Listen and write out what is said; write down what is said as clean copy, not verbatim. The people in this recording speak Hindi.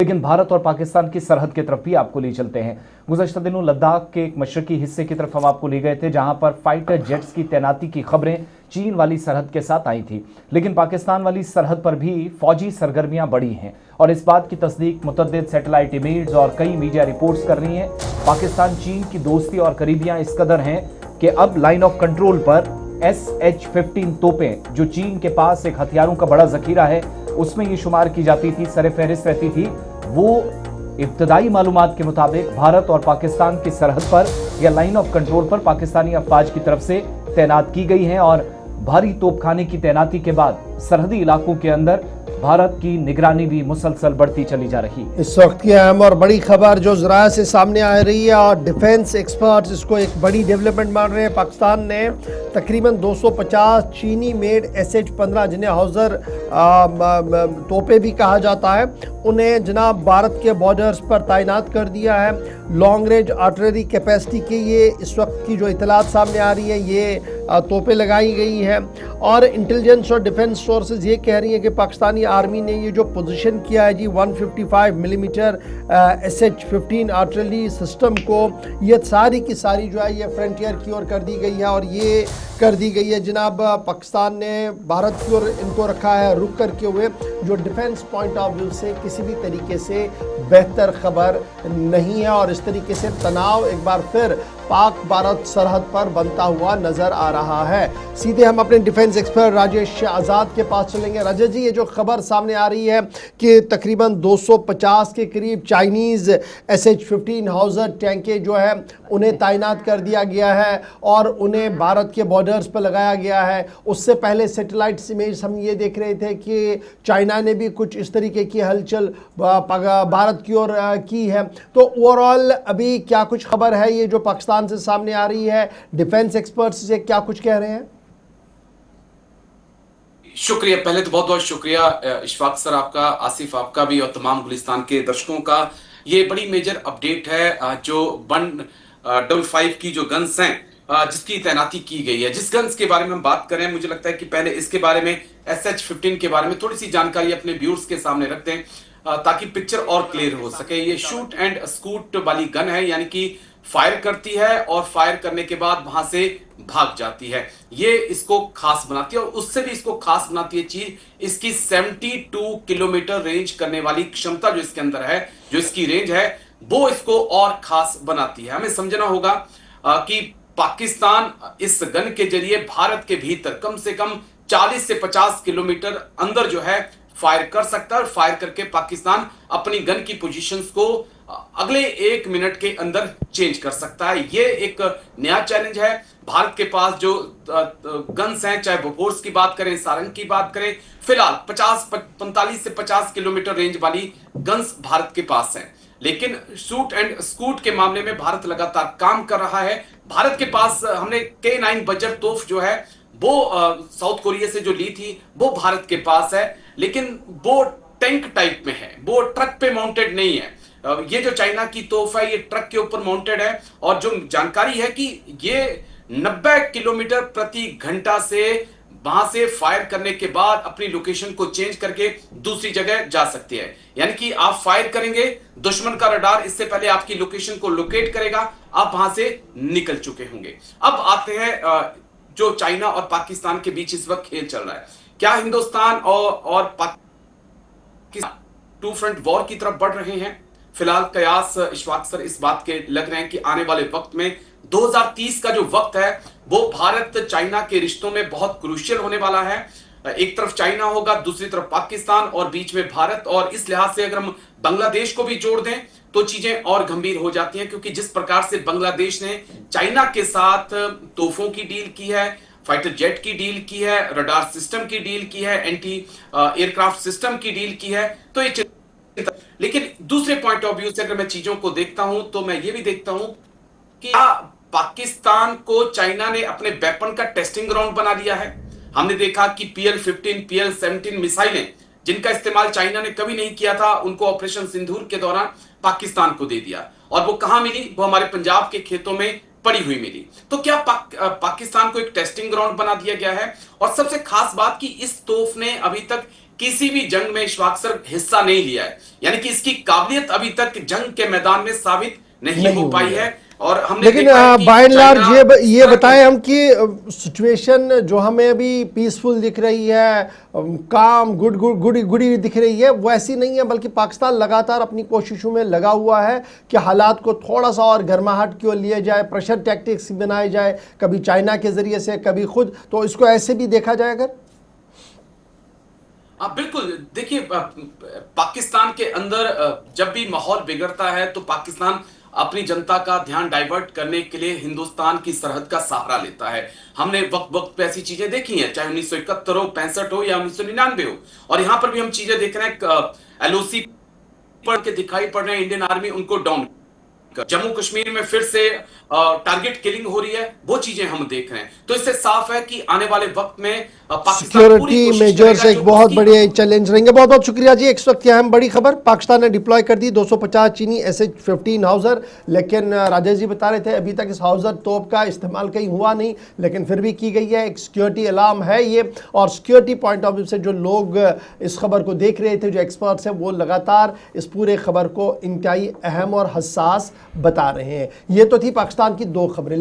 लेकिन भारत और पाकिस्तान की सरहद की तरफ भी आपको ले चलते हैं। गुज़श्ता दिनों लद्दाख के एक मशरकी हिस्से की तरफ हम आपको ले गए थे, जहां पर फाइटर जेट्स की तैनाती की खबरें चीन वाली सरहद के साथ आई थी, लेकिन पाकिस्तान वाली सरहद पर भी फौजी सरगर्मियां बढ़ी हैं और इस बात की तस्दीक मुतअद्दिद सैटेलाइट इमेज और कई मीडिया रिपोर्ट्स कर रही हैं। पाकिस्तान चीन की दोस्ती और करीबियां इस कदर हैं कि अब लाइन ऑफ कंट्रोल पर SH-15 तोपें, जो चीन के पास एक हथियारों का बड़ा जखीरा है, उसमें ये शुमार की जाती थी, सरे फहरिस्त रहती थी, वो इब्तदाई मालूमात के मुताबिक भारत और पाकिस्तान की सरहद पर या लाइन ऑफ कंट्रोल पर पाकिस्तानी अफवाज की तरफ से तैनात की गई हैं और भारी तोपखाने की तैनाती के बाद सरहदी इलाकों के अंदर भारत की निगरानी भी मुसलसल बढ़ती चली जा रही है। इस वक्त की अहम और बड़ी खबर जो जरा से सामने आ रही है और डिफेंस एक्सपर्ट्स इसको एक बड़ी डेवलपमेंट मान रहे हैं। पाकिस्तान ने तकरीबन 250 चीनी मेड SH-15 जिन्हें हाउजर तोपे भी कहा जाता है, उन्हें जनाब भारत के बॉर्डर्स पर तैनात कर दिया है। लॉन्ग रेंज आर्टिलरी कैपेसिटी की ये इस वक्त की जो इतलात सामने आ रही है, ये तोपें लगाई गई हैं और इंटेलिजेंस और डिफेंस सोर्सेज ये कह रही हैं कि पाकिस्तानी आर्मी ने ये जो पोजीशन किया है जी 155 मिलीमीटर SH-15 आर्टिलरी सिस्टम को, ये सारी की सारी जो है ये फ्रंटियर की ओर कर दी गई है और ये कर दी गई है जनाब पाकिस्तान ने भारत की ओर इनको रखा है रुक करके हुए, जो डिफेंस पॉइंट ऑफ व्यू से किसी भी तरीके से बेहतर खबर नहीं है और इस तरीके से तनाव एक बार फिर पाक भारत सरहद पर बनता हुआ नजर आ रहा है। सीधे हम अपने डिफेंस एक्सपर्ट राजेश आज़ाद के पास चलेंगे। राजेश जी, ये जो खबर सामने आ रही है कि तकरीबन 250 के करीब चाइनीज़ SH-15 हाउजर टैंकें जो है उन्हें तैनात कर दिया गया है और उन्हें भारत के बॉर्डर्स पर लगाया गया है। उससे पहले सैटेलाइट इमेज हम ये देख रहे थे कि चाइना ने भी कुछ इस तरीके की हलचल भारत की ओर की है। तो ओवरऑल अभी क्या कुछ खबर है ये जो पाकिस्तान से सामने आ रही है, डिफेंस एक्सपर्ट्स से क्या कुछ कह रहे हैं? शुक्रिया, पहले तो बहुत बहुत शुक्रिया इशफाक सर आपका, आसिफ आपका भी और तमाम गुलिस्तान के दर्शकों का। ये बड़ी मेजर अपडेट है जो 155 की जो गन्स हैं जिसकी तैनाती की गई है। जिस गन्स के बारे में हम बात करें, मुझे लगता है कि पहले इसके बारे में SH-15 के बारे में थोड़ी सी जानकारी अपने व्यूअर्स के सामने रखते हैं ताकि पिक्चर और क्लियर हो सके। ये शूट एंड स्कूट वाली गन है, यानी कि फायर करती है और फायर करने के बाद वहां से भाग जाती है। ये इसको खास बनाती है और उससे भी इसको खास बनाती है चीज इसकी 72 किलोमीटर रेंज करने वाली क्षमता जो इसके अंदर है, जो इसकी रेंज है, वो इसको और खास बनाती है। हमें समझना होगा कि पाकिस्तान इस गन के जरिए भारत के भीतर कम से कम 40 से 50 किलोमीटर अंदर जो है फायर कर सकता है और फायर करके पाकिस्तान अपनी गन की पोजीशंस को अगले 1 मिनट के अंदर चेंज कर सकता है। ये एक नया चैलेंज है। भारत के पास जो गन्स हैं, चाहे बोफोर्स की बात करें, सारंग की बात करें, फिलहाल 45 से 50 किलोमीटर रेंज वाली गन्स भारत के पास हैं। लेकिन शूट एंड स्कूट के मामले में भारत लगातार काम कर रहा है। भारत के पास हमने K9 बजर तोफ जो है वो साउथ कोरिया से जो ली थी वो भारत के पास है, लेकिन वो टैंक टाइप में है, वो ट्रक पे माउंटेड नहीं है। ये जो चाइना की तोफ है ये ट्रक के ऊपर माउंटेड है और जो जानकारी है कि ये 90 किलोमीटर प्रति घंटा से वहां से फायर करने के बाद अपनी लोकेशन को चेंज करके दूसरी जगह जा सकती है। यानी कि आप फायर करेंगे, दुश्मन का रडार इससे पहले आपकी लोकेशन को लोकेट करेगा, आप वहां से निकल चुके होंगे। अब आते हैं जो चाइना और पाकिस्तान के बीच इस वक्त खेल चल रहा है। क्या हिंदुस्तान और पाकिस्तान टू फ्रंट वॉर की तरफ बढ़ रहे हैं? फिलहाल कयास इशफाक सर इस बात के लग रहे हैं कि आने वाले वक्त में 2030 का जो वक्त है वो भारत चाइना के रिश्तों में बहुत क्रूशियल होने वाला है। एक तरफ चाइना होगा, दूसरी तरफ पाकिस्तान और बीच में भारत, और इस लिहाज से अगर हम बांग्लादेश को भी जोड़ दें तो चीजें और गंभीर हो जाती हैं, क्योंकि जिस प्रकार से बांग्लादेश ने चाइना के साथ तोपों की डील की है, फाइटर जेट की डील की है, रडार सिस्टम की डील की है, एंटी एयरक्राफ्ट सिस्टम की डील की है, तो ये लेकिन दूसरे पॉइंट ऑफ व्यू से अगर मैं चीजों को देखता हूं तो मैं ये भी देखता हूं कि पाकिस्तान को चाइना ने अपने वेपन का टेस्टिंग ग्राउंड बना लिया है। हमने देखा कि PL-15, PL-17 मिसाइलें जिनका इस्तेमाल चाइना ने कभी नहीं किया था, उनको ऑपरेशन सिंदूर के दौरान पाकिस्तान को दे दिया, और वो कहां मिली? वो हमारे पंजाब के खेतों में पड़ी हुई मिली। तो क्या पाकिस्तान को एक टेस्टिंग ग्राउंड बना दिया गया है? और सबसे खास बात कि इस तोफ ने अभी तक किसी भी जंग में इशफाक सर हिस्सा नहीं लिया है, यानी कि इसकी काबिलियत अभी तक जंग के मैदान में साबित नहीं हो पाई है। और हमने लेकिन बाय एंड लार्ज ये बताएं हम कि सिचुएशन जो हमें अभी पीसफुल दिख रही है, काम गुडी दिख रही है, वैसी नहीं है, बल्कि पाकिस्तान लगातार अपनी कोशिशों में लगा हुआ है कि हालात को थोड़ा सा और गर्माहट की ओर लिए जाए, प्रेशर टैक्टिक्स बनाए जाए, कभी चाइना के जरिए से, कभी खुद, तो इसको ऐसे भी देखा जाए अगर? बिल्कुल। देखिए, पाकिस्तान के अंदर जब भी माहौल बिगड़ता है तो पाकिस्तान अपनी जनता का ध्यान डाइवर्ट करने के लिए हिंदुस्तान की सरहद का सहारा लेता है। हमने वक्त वक्त पे ऐसी चीजें देखी हैं, चाहे 1971 हो, 65 हो या 1999 हो, और यहां पर भी हम चीजें देख रहे हैं। LOC पढ़ के दिखाई पड़ रहे हैं, इंडियन आर्मी उनको डाउन, जम्मू कश्मीर में फिर से टारगेट किलिंग हो रही है, वो चीजें हम देख रहे हैं। तो इससे साफ है कि आने वाले वक्त में सिक्योरिटी मेजर्स एक बहुत बड़े चैलेंज रहेंगे। बहुत बहुत शुक्रिया जी। एक वक्त की अहम बड़ी खबर, पाकिस्तान ने डिप्लॉय कर दी 250 चीनी SH-15 हाउजर, लेकिन राजेश जी बता रहे थे अभी तक इस हाउजर तोप का इस्तेमाल कहीं हुआ नहीं, लेकिन फिर भी की गई है। एक सिक्योरिटी अलार्म है ये, और सिक्योरिटी पॉइंट ऑफ व्यू से जो लोग इस खबर को देख रहे थे, जो एक्सपर्ट्स हैं, वो लगातार इस पूरे खबर को इंतहाई अहम और हसास बता रहे हैं। ये तो थी पाकिस्तान की दो खबरें।